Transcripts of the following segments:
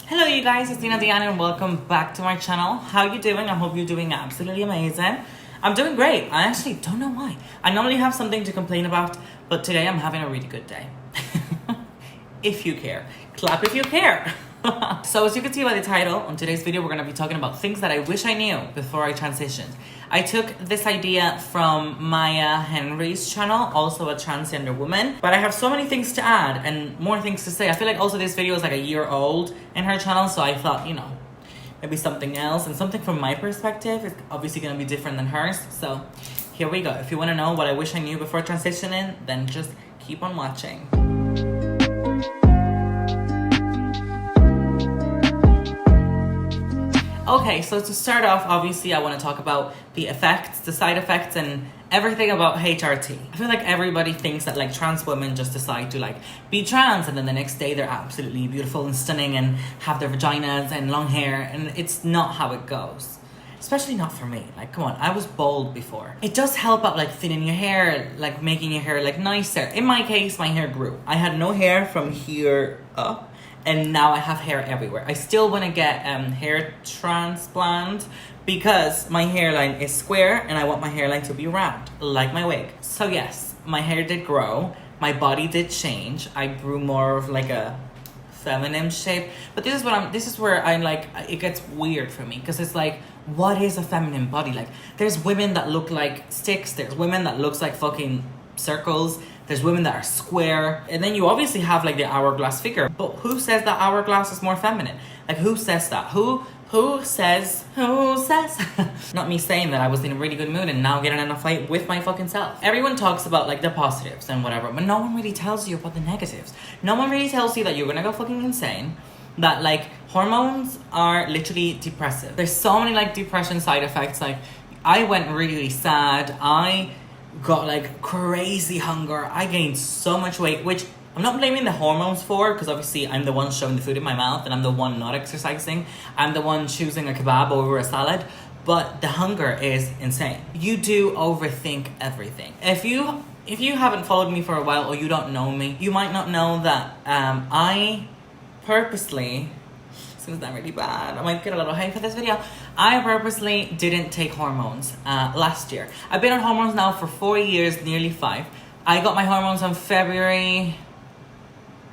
Hello you guys, it's Deenah Dian and welcome back to my channel. How you doing? I hope you're doing absolutely amazing. I'm doing great. I actually don't know why. I normally have something to complain about, but today I'm having a really good day. If you care. Clap if you care. So as you can see by the title, on today's video we're going to be talking about things that I wish I knew before I transitioned. I took this idea from Maya Henry's channel, also a transgender woman, but I have so many things to add and more things to say. I feel like also this video is like a year old in her channel, so I thought, you know, maybe something else and something from my perspective is obviously going to be different than hers. So here we go. If you want to know what I wish I knew before transitioning, then just keep on watching. Okay, so to start off, obviously I want to talk about the effects, the side effects, and everything about HRT. I feel like everybody thinks that like trans women just decide to like be trans and then the next day they're absolutely beautiful and stunning and have their vaginas and long hair, and it's not how it goes. Especially not for me. Like, come on, I was bald before. It does help out like thinning your hair, like making your hair like nicer. In my case, my hair grew. I had no hair from here up. And now I have hair everywhere. I still want to get hair transplant because my hairline is square and I want my hairline to be round, like my wig. So yes, my hair did grow. My body did change. I grew more of like a feminine shape. But this is where I'm like, it gets weird for me because it's like, what is a feminine body? Like, there's women that look like sticks. There's women that looks like fucking circles. There's women that are square. And then you obviously have like the hourglass figure. But who says that hourglass is more feminine? Like, who says that? Who says? Not me saying that I was in a really good mood and now getting in a fight with my fucking self. Everyone talks about like the positives and whatever, but no one really tells you about the negatives. No one really tells you that you're gonna go fucking insane. That like hormones are literally depressive. There's so many like depression side effects. Like, I went really sad. I got like crazy hunger. I gained so much weight, which I'm not blaming the hormones for, because obviously I'm the one shoving the food in my mouth and I'm the one not exercising. I'm the one choosing a kebab over a salad. But the hunger is insane. You do overthink everything. If you haven't followed me for a while or you don't know me, you might not know that I purposely, seems that really bad, I might get a little hate for this video, I purposely didn't take hormones last year. I've been on hormones now for 4 years, nearly 5. I got my hormones on February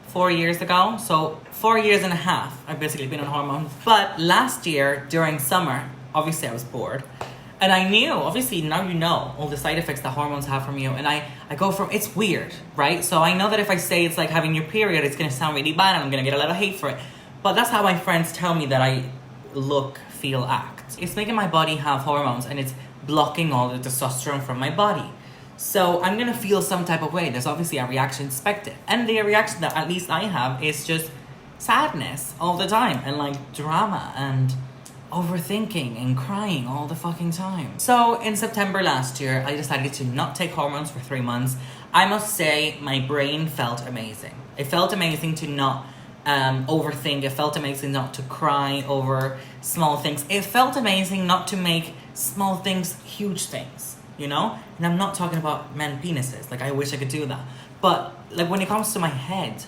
4 years ago, so 4 years and a half I've basically been on hormones. But last year during summer, obviously I was bored, and I knew, obviously now you know all the side effects that hormones have from you, and I go from, it's weird, right? So I know that if I say it's like having your period, it's gonna sound really bad and I'm gonna get a lot of hate for it. But that's how my friends tell me that I look, feel, act. It's making my body have hormones and it's blocking all the testosterone from my body. So I'm gonna feel some type of way. There's obviously a reaction expected. And the reaction that at least I have is just sadness all the time and like drama and overthinking and crying all the fucking time. So in September last year, I decided to not take hormones for 3 months. I must say my brain felt amazing. It felt amazing to not overthink. It felt amazing not to cry over small things. It felt amazing not to make small things huge things, you know? And I'm not talking about men penises, like I wish I could do that, but like when it comes to my head,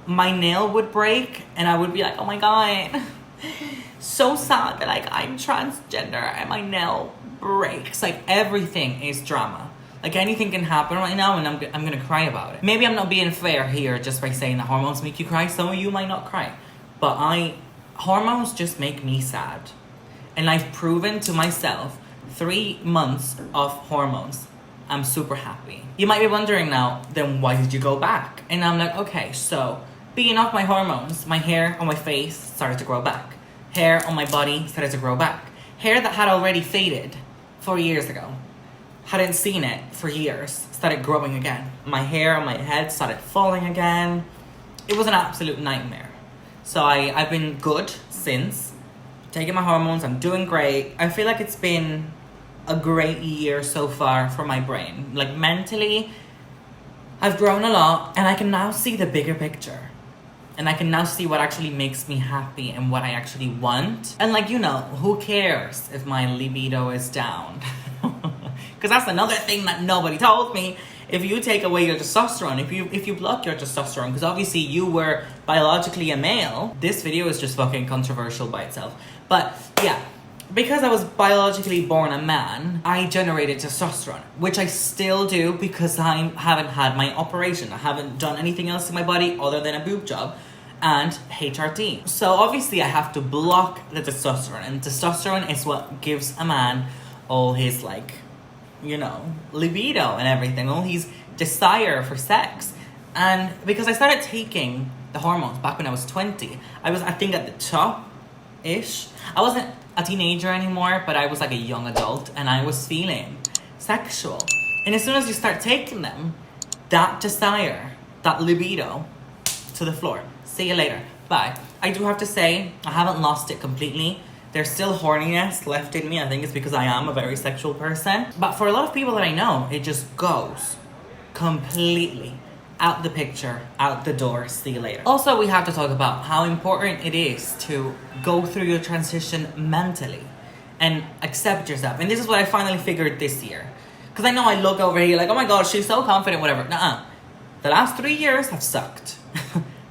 my nail would break and I would be like, oh my god, so sad that like I'm transgender and my nail breaks. Like everything is drama. Like anything can happen right now and I'm gonna cry about it. Maybe I'm not being fair here just by saying that hormones make you cry. Some of you might not cry. But hormones just make me sad. And I've proven to myself 3 months of hormones, I'm super happy. You might be wondering now, then why did you go back? And I'm like, okay, so being off my hormones, my hair on my face started to grow back. Hair on my body started to grow back. Hair that had already faded 4 years ago. Hadn't seen it for years, started growing again. My hair on my head started falling again. It was an absolute nightmare. So I've been good since, taking my hormones, I'm doing great. I feel like it's been a great year so far for my brain. Like mentally, I've grown a lot and I can now see the bigger picture. And I can now see what actually makes me happy and what I actually want. And like, you know, who cares if my libido is down? Because that's another thing that nobody told me, if you take away your testosterone, if you block your testosterone, because obviously you were biologically a male, this video is just fucking controversial by itself. But yeah, because I was biologically born a man, I generated testosterone, which I still do because I haven't had my operation. I haven't done anything else to my body other than a boob job and HRT. So obviously I have to block the testosterone, and testosterone is what gives a man all his, like, you know, libido and everything, all his desire for sex. And because I started taking the hormones back when I was 20, I was, I think, at the top-ish. I wasn't a teenager anymore, but I was like a young adult, and I was feeling sexual. And as soon as you start taking them, that desire, that libido, to the floor. See you later. Bye. I do have to say, I haven't lost it completely. There's still horniness left in me. I think it's because I am a very sexual person. But for a lot of people that I know, it just goes completely out the picture, out the door. See you later. Also, we have to talk about how important it is to go through your transition mentally and accept yourself. And this is what I finally figured this year. Because I know I look over here like, oh my God, she's so confident, whatever. Nuh-uh. The last 3 years have sucked.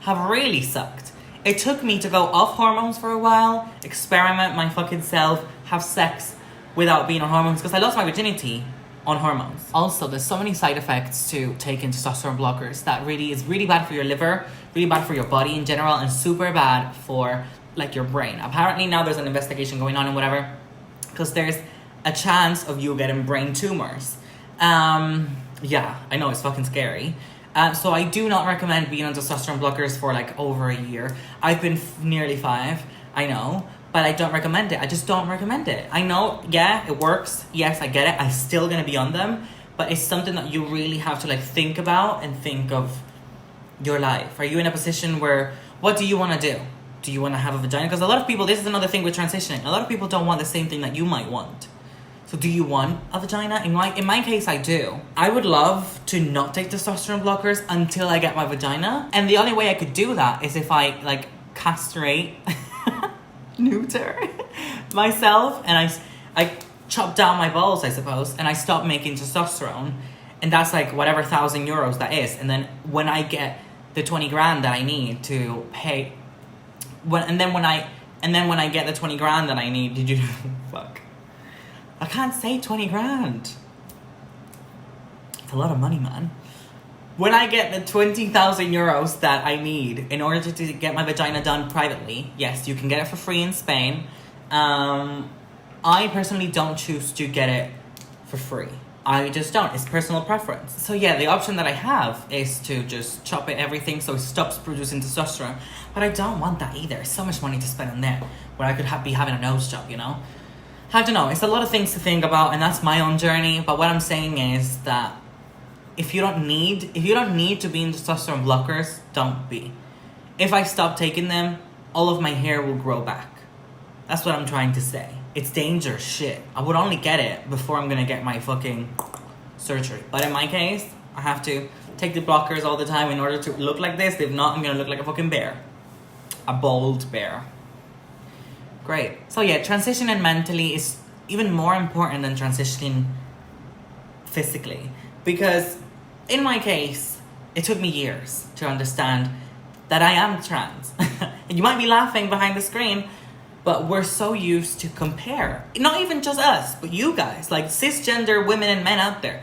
Have really sucked. It took me to go off hormones for a while, experiment my fucking self, have sex without being on hormones, because I lost my virginity on hormones. Also, there's so many side effects to taking testosterone blockers that really is really bad for your liver, really bad for your body in general, and super bad for, like, your brain. Apparently now there's an investigation going on and whatever, because there's a chance of you getting brain tumors. Yeah, I know, it's fucking scary. So I do not recommend being on testosterone blockers for like over a year. I've been nearly 5, I know, but I don't recommend it. I just don't recommend it. I know, yeah, it works. Yes, I get it. I'm still gonna be on them, but it's something that you really have to like think about and think of your life. Are you in a position where, what do you want to do? Do you want to have a vagina? Because a lot of people, this is another thing with transitioning. A lot of people don't want the same thing that you might want. So do you want a vagina? In my case, I do. I would love to not take testosterone blockers until I get my vagina. And the only way I could do that is if I like castrate, neuter myself, and I chop down my balls, I suppose, and I stop making testosterone. And that's like whatever €1,000 that is. And then when I get the 20 grand that I need to pay, and then when I get the 20 grand that I need, did you fuck? I can't say 20 grand. It's a lot of money, man. When I get the 20,000 euros that I need in order to get my vagina done privately, yes, you can get it for free in Spain. I personally don't choose to get it for free. I just don't. It's personal preference. So yeah, the option that I have is to just chop it everything so it stops producing testosterone. But I don't want that either. It's so much money to spend on there where I could be having a nose job, you know? I don't know, it's a lot of things to think about, and that's my own journey. But what I'm saying is that if you don't need to be in testosterone blockers, don't be. If I stop taking them, all of my hair will grow back. That's what I'm trying to say. It's dangerous shit. I would only get it before I'm gonna get my fucking surgery. But in my case, I have to take the blockers all the time in order to look like this. If not, I'm gonna look like a fucking bear. A bald bear. Great. So yeah, transitioning mentally is even more important than transitioning physically. Because in my case, it took me years to understand that I am trans. And you might be laughing behind the screen, but we're so used to compare. Not even just us, but you guys, like cisgender women and men out there.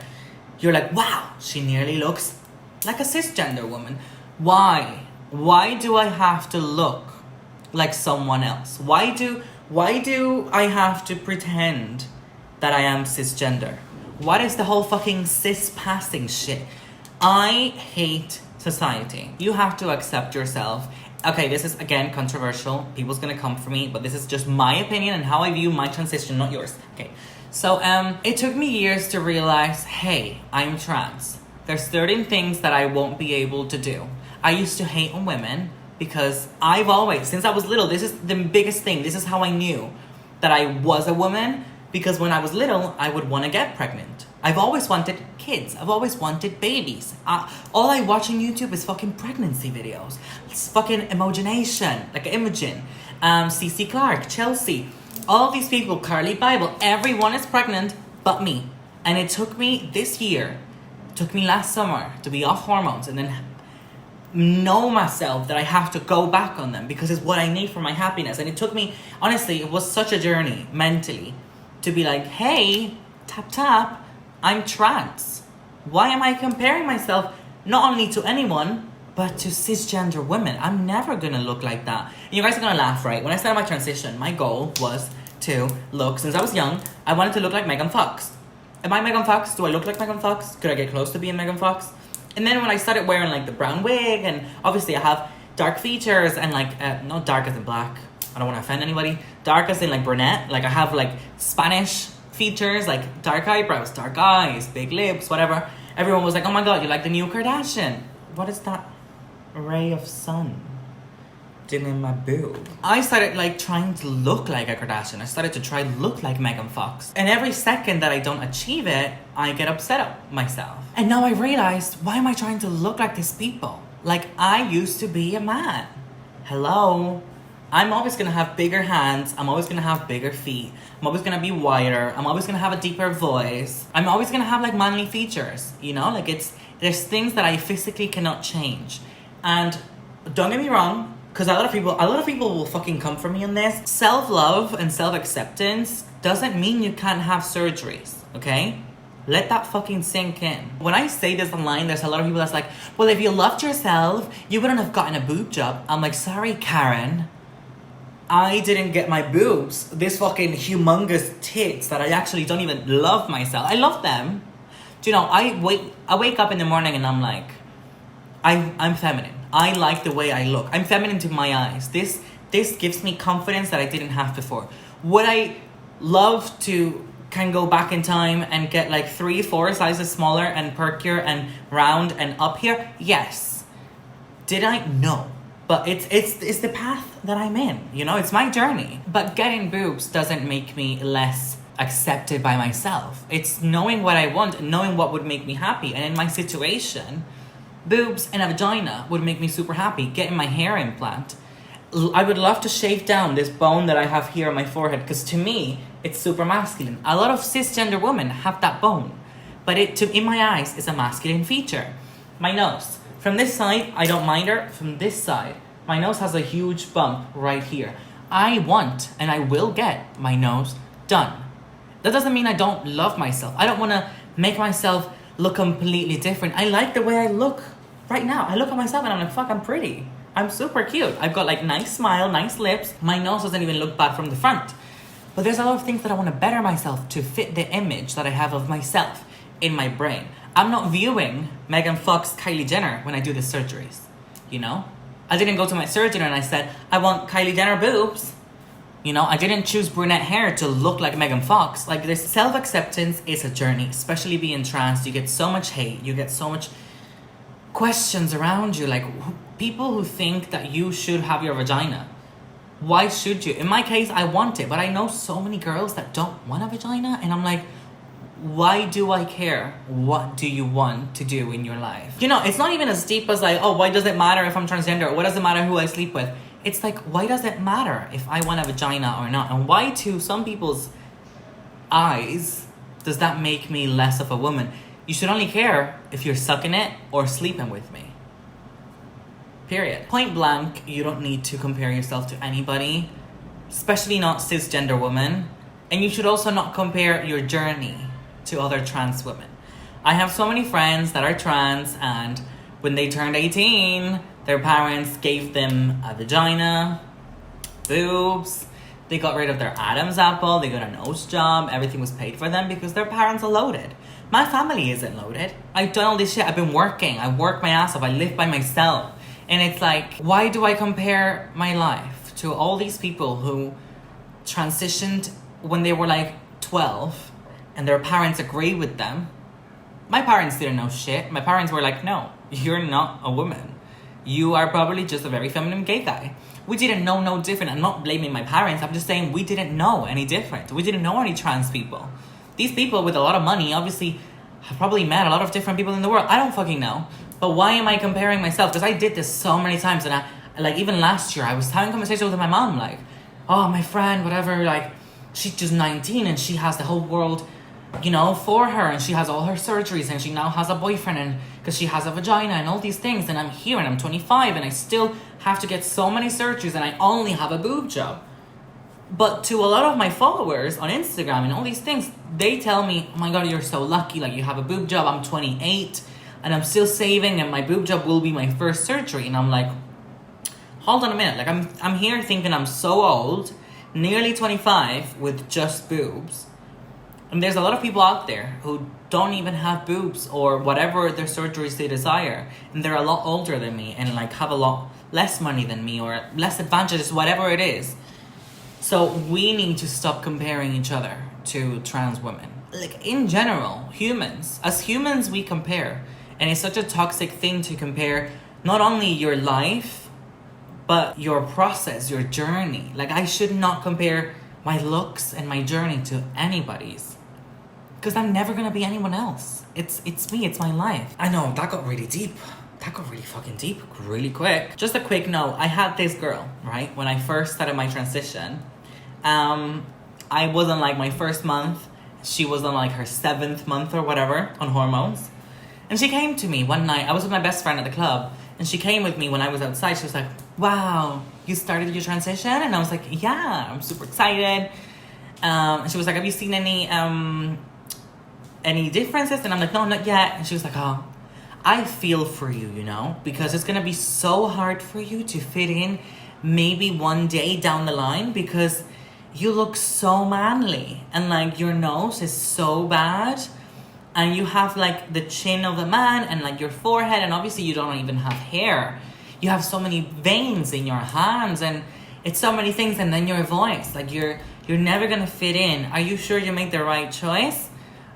You're like, wow, she nearly looks like a cisgender woman. Why? Why do I have to look like someone else? Why do I have to pretend that I am cisgender? What is the whole fucking cis passing shit? I hate society. You have to accept yourself. Okay, this is again controversial. People's gonna come for me, but this is just my opinion and how I view my transition, not yours. Okay, so it took me years to realize, hey, I'm trans. There's certain things that I won't be able to do. I used to hate on women, because I've always, since I was little, this is the biggest thing. This is how I knew that I was a woman, because when I was little, I would want to get pregnant. I've always wanted kids. I've always wanted babies. All I watch on YouTube is fucking pregnancy videos. It's fucking Emogination, like Imogen, CC Clark, Chelsea. All these people, Carly Bible, everyone is pregnant but me. And it took me this year It took me last summer to be off hormones and then know myself that I have to go back on them because it's what I need for my happiness. And it took me, honestly, it was such a journey mentally to be like, hey, tap tap, I'm trans. Why am I comparing myself not only to anyone but to cisgender women? I'm never gonna look like that. And you guys are gonna laugh, right? When I started my transition, my goal was to look, since I was young, I wanted to look like Megan Fox. Am I Megan Fox? Do I look like Megan Fox? Could I get close to being Megan Fox? And then when I started wearing like the brown wig, and obviously I have dark features and like, not dark as in black, I don't want to offend anybody, dark as in like brunette, like I have like Spanish features, like dark eyebrows, dark eyes, big lips, whatever. Everyone was like, oh my god, you're like the new Kardashian. What is that ray of sun in my boob? I started like trying to look like a Kardashian. I started to try to look like Megan Fox. And every second that I don't achieve it, I get upset at myself. And now I realized, why am I trying to look like these people? Like, I used to be a man. Hello? I'm always gonna have bigger hands. I'm always gonna have bigger feet. I'm always gonna be wider. I'm always gonna have a deeper voice. I'm always gonna have like manly features, you know? Like there's things that I physically cannot change. And don't get me wrong, because a lot of people will fucking come for me on this. Self-love and self-acceptance doesn't mean you can't have surgeries, okay? Let that fucking sink in. When I say this online, there's a lot of people that's like, well, if you loved yourself, you wouldn't have gotten a boob job. I'm like, sorry, Karen. I didn't get my boobs, this fucking humongous tits that I actually don't even love myself. I love them. Do you know, I wake up in the morning and I'm like, I'm feminine. I like the way I look. I'm feminine to my eyes. This gives me confidence that I didn't have before. Would I love to can go back in time and get like 3-4 sizes smaller and perkier and round and up here? Yes. Did I? No. But it's the path that I'm in. You know, it's my journey. But getting boobs doesn't make me less accepted by myself. It's knowing what I want, knowing what would make me happy. And in my situation, boobs and a vagina would make me super happy. Getting my hair implant. I would love to shave down this bone that I have here on my forehead, because to me, it's super masculine. A lot of cisgender women have that bone, but in my eyes, it's a masculine feature. My nose. From this side, I don't mind her. From this side, my nose has a huge bump right here. I want and I will get my nose done. That doesn't mean I don't love myself. I don't want to make myself look completely different. I like the way I look right now. I look at myself and I'm like, fuck, I'm pretty. I'm super cute. I've got like nice smile, nice lips. My nose doesn't even look bad from the front. But there's a lot of things that I want to better myself to fit the image that I have of myself in my brain. I'm not viewing Megan Fox, Kylie Jenner when I do the surgeries, you know? I didn't go to my surgeon and I said, I want Kylie Jenner boobs. You know, I didn't choose brunette hair to look like Megan Fox. Like, this self-acceptance is a journey, especially being trans. You get so much hate. You get so much questions around you. Like, people who think that you should have your vagina. Why should you? In my case, I want it. But I know so many girls that don't want a vagina. And I'm like, why do I care? What do you want to do in your life? You know, it's not even as deep as like, oh, why does it matter if I'm transgender? Or what does it matter who I sleep with? It's like, why does it matter if I want a vagina or not? And why, to some people's eyes, does that make me less of a woman? You should only care if you're sucking it or sleeping with me. Period. Point blank, you don't need to compare yourself to anybody, especially not cisgender women. And you should also not compare your journey to other trans women. I have so many friends that are trans, and when they turned 18, their parents gave them a vagina, boobs, they got rid of their Adam's apple, they got a nose job, everything was paid for them because their parents are loaded. My family isn't loaded. I've done all this shit, I've been working, I work my ass off, I live by myself. And it's like, why do I compare my life to all these people who transitioned when they were like 12 and their parents agree with them? My parents didn't know shit. My parents were like, no, you're not a woman. You are probably just a very feminine gay guy. We didn't know no different. I'm not blaming my parents. I'm just saying we didn't know any different. We didn't know any trans people. These people with a lot of money obviously have probably met a lot of different people in the world. I don't fucking know. But why am I comparing myself? Because I did this so many times. And like even last year, I was having conversations with my mom like, oh, my friend, whatever, like, she's just 19 and she has the whole world you know, for her, and she has all her surgeries, and she now has a boyfriend, and because she has a vagina and all these things, and I'm here and I'm 25 and I still have to get so many surgeries and I only have a boob job. But to a lot of my followers on Instagram and all these things, they tell me, oh my god, you're so lucky, like you have a boob job. I'm 28 and I'm still saving, and my boob job will be my first surgery. And I'm like, hold on a minute, like I'm here thinking I'm so old, nearly 25, with just boobs. And there's a lot of people out there who don't even have boobs or whatever their surgeries they desire, and they're a lot older than me and like have a lot less money than me or less advantages, whatever it is. So we need to stop comparing each other to trans women. Like in general, as humans we compare, and it's such a toxic thing to compare not only your life but your process, your journey. Like I should not compare my looks and my journey to anybody's, because I'm never gonna be anyone else. It's me, it's my life. I know, that got really deep. That got really fucking deep really quick. Just a quick note, I had this girl, right? When I first started my transition, I was on like my first month. She was on like her 7th month or whatever on hormones. And she came to me one night. I was with my best friend at the club, and she came with me when I was outside. She was like, wow, you started your transition? And I was like, yeah, I'm super excited. And she was like, have you seen any differences? And I'm like, no, not yet. And she was like, oh, I feel for you, you know, because it's gonna be so hard for you to fit in maybe one day down the line, because you look so manly and like your nose is so bad and you have like the chin of a man and like your forehead, and obviously you don't even have hair. You have so many veins in your hands, and it's so many things. And then your voice, like you're never gonna fit in. Are you sure you made the right choice?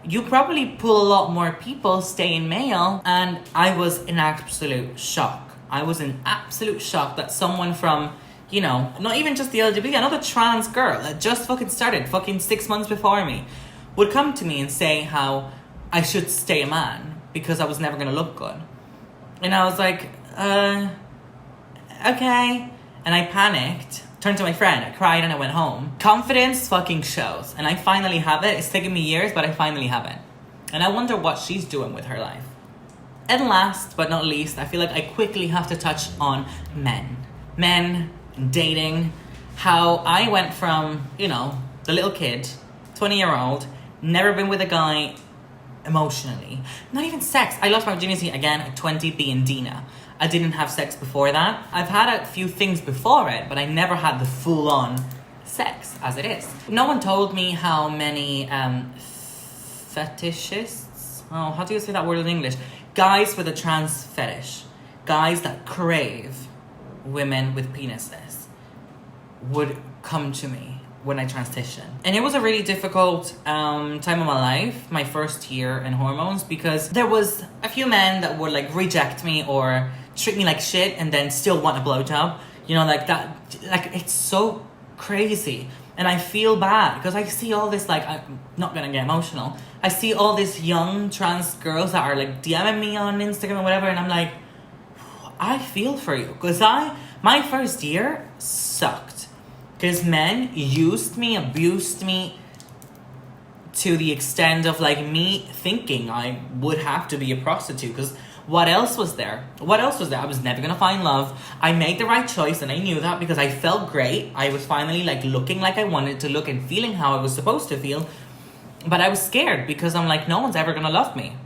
You probably pull a lot more people staying male. And I was in absolute shock. I was in absolute shock that someone from, you know, not even just the LGBT, another trans girl that just fucking started 6 months before me, would come to me and say how I should stay a man because I was never gonna look good. And I was like, okay. And I panicked, turned to my friend, I cried, and I went home. Confidence fucking shows, and I finally have it. It's taken me years, but I finally have it. And I wonder what she's doing with her life. And last but not least, I feel like I quickly have to touch on men, dating, how I went from, you know, the little kid, 20-year-old, never been with a guy emotionally, not even sex. I lost my virginity again at 20 being Deenah. I didn't have sex before that. I've had a few things before it, but I never had the full-on sex as it is. No one told me how many fetishists, how do you say that word in English? Guys with a trans fetish, guys that crave women with penises, would come to me when I transitioned. And it was a really difficult time of my life, my first year in hormones, because there was a few men that would like reject me or treat me like shit and then still want a blowjob. You know, like that, like it's so crazy. And I feel bad because I see all this, like, I'm not gonna get emotional. I see all these young trans girls that are like DMing me on Instagram or whatever, and I'm like, I feel for you. Because my first year sucked. Because men used me, abused me to the extent of like me thinking I would have to be a prostitute. Because what else was there? I was never gonna find love. I made the right choice, and I knew that because I felt great. I was finally like looking like I wanted to look and feeling how I was supposed to feel. But I was scared because I'm like, no one's ever gonna love me.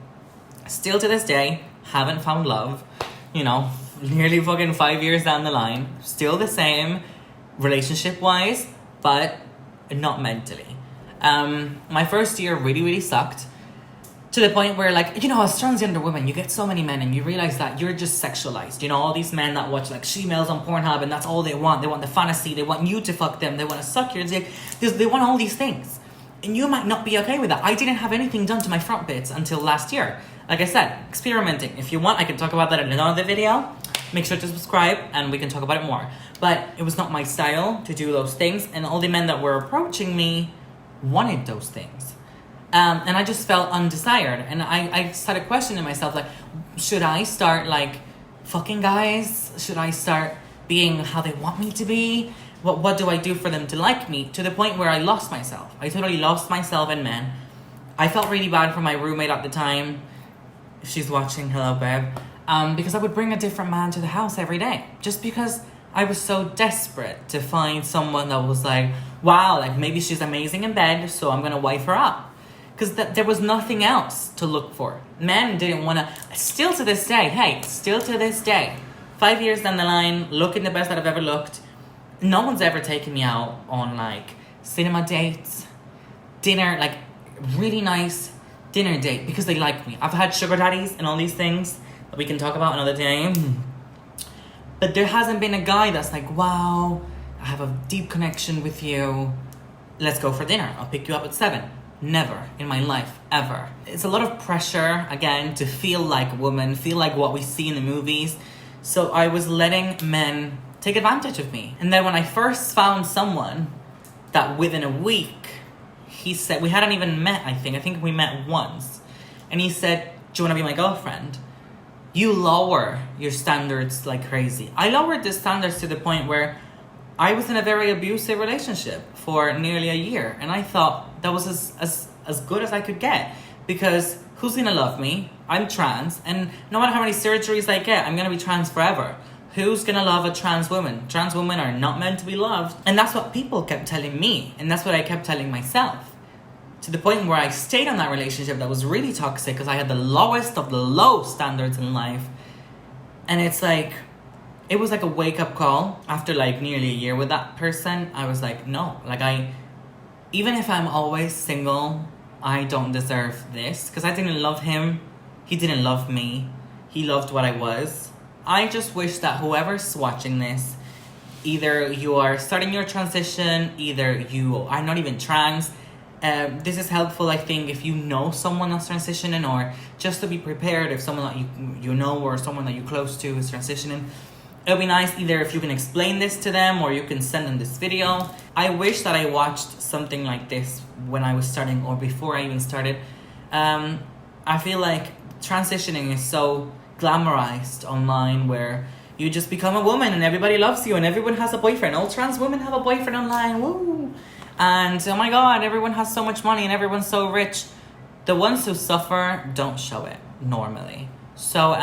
Still to this day, haven't found love. You know, nearly fucking 5 years down the line. Still the same relationship-wise, but not mentally. My first year really, really sucked. To the point where, like, you know, as transgender women, you get so many men and you realize that you're just sexualized. You know, all these men that watch, like, she-males on Pornhub, and that's all they want. They want the fantasy. They want you to fuck them. They want to suck your dick. They want all these things. And you might not be okay with that. I didn't have anything done to my front bits until last year. Like I said, experimenting. If you want, I can talk about that in another video. Make sure to subscribe and we can talk about it more. But it was not my style to do those things. And all the men that were approaching me wanted those things. And I just felt undesired. And I started questioning myself, like, should I start, like, fucking guys? Should I start being how they want me to be? What do I do for them to like me? To the point where I lost myself. I totally lost myself in men. I felt really bad for my roommate at the time. If she's watching, hello, babe. Because I would bring a different man to the house every day. Just because I was so desperate to find someone that was like, wow, like maybe she's amazing in bed, so I'm gonna wife her up. Because there was nothing else to look for. Men didn't wanna, still to this day, 5 years down the line, looking the best that I've ever looked, no one's ever taken me out on like cinema dates, dinner, like really nice dinner date because they like me. I've had sugar daddies and all these things that we can talk about another day. But there hasn't been a guy that's like, wow, I have a deep connection with you. Let's go for dinner. I'll pick you up at 7. Never in my life, ever. It's a lot of pressure, again, to feel like a woman, feel like what we see in the movies. So I was letting men take advantage of me. And then when I first found someone that within a week, he said, we hadn't even met, I think we met once. And he said, do you want to be my girlfriend? You lower your standards like crazy. I lowered the standards to the point where I was in a very abusive relationship for nearly a year. And I thought that was as good as I could get. Because who's gonna love me? I'm trans. And no matter how many surgeries I get, I'm gonna be trans forever. Who's gonna love a trans woman? Trans women are not meant to be loved. And that's what people kept telling me. And that's what I kept telling myself. To the point where I stayed on that relationship that was really toxic because I had the lowest of the low standards in life. And it's like, it was like a wake-up call. After like nearly a year with that person, I was like, no. Like even if I'm always single, I don't deserve this. Because I didn't love him. He didn't love me. He loved what I was. I just wish that whoever's watching this, either you are starting your transition, either you are not even trans. This is helpful, I think, if you know someone that's transitioning, or just to be prepared if someone that you know or someone that you're close to is transitioning. It'll be nice either if you can explain this to them or you can send them this video. I wish that I watched something like this when I was starting or before I even started. I feel like transitioning is so glamorized online where you just become a woman and everybody loves you and everyone has a boyfriend. All trans women have a boyfriend online, woo! And oh my god, everyone has so much money and everyone's so rich. The ones who suffer don't show it normally. So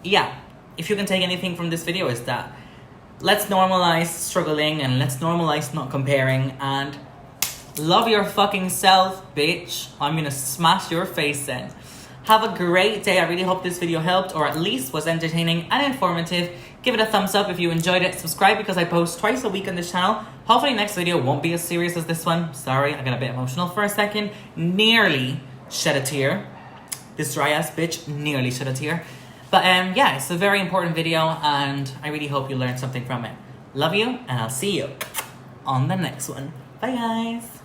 yeah, if you can take anything from this video is that let's normalize struggling and let's normalize not comparing and love your fucking self, bitch. I'm gonna smash your face in. Have a great day. I really hope this video helped or at least was entertaining and informative. Give it a thumbs up if you enjoyed it. Subscribe because I post twice a week on this channel. Hopefully next video won't be as serious as this one. Sorry, I got a bit emotional for a second. Nearly shed a tear. This dry ass bitch nearly shed a tear. But yeah, it's a very important video and I really hope you learned something from it. Love you and I'll see you on the next one. Bye guys.